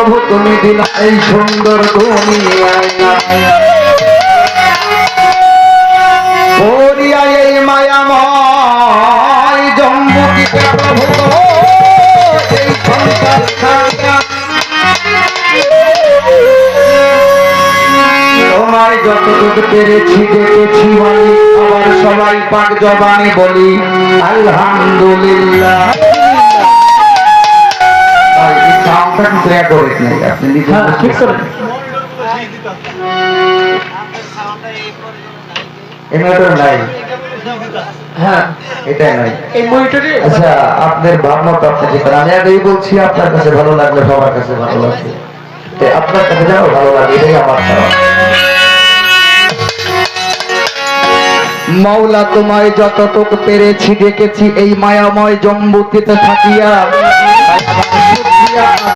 প্রভু তুমি দিলা এই সুন্দর দুনিয়ায় পড়িয়া এই মায়াময় জম্বুটিতে প্রভু এই সংসার ছাড়া তোমায় যতটুকু পেরেছি দেখেছি বলি আবার সবাই পাক জবানে বলি আলহামদুলিল্লাহ। আপনার ভাবনাটা আপনি যেখানে আমি আগেই বলছি আপনার কাছে ভালো লাগলে সবার কাছে ভালো লাগবে, আপনার কাছে যেন ভালো লাগে এটাই আমার ধারণা। মওলা তোমায় যতটুকু পেরেছি দেখেছি এই মায়াময় জম্বুতিতে থাকিয়া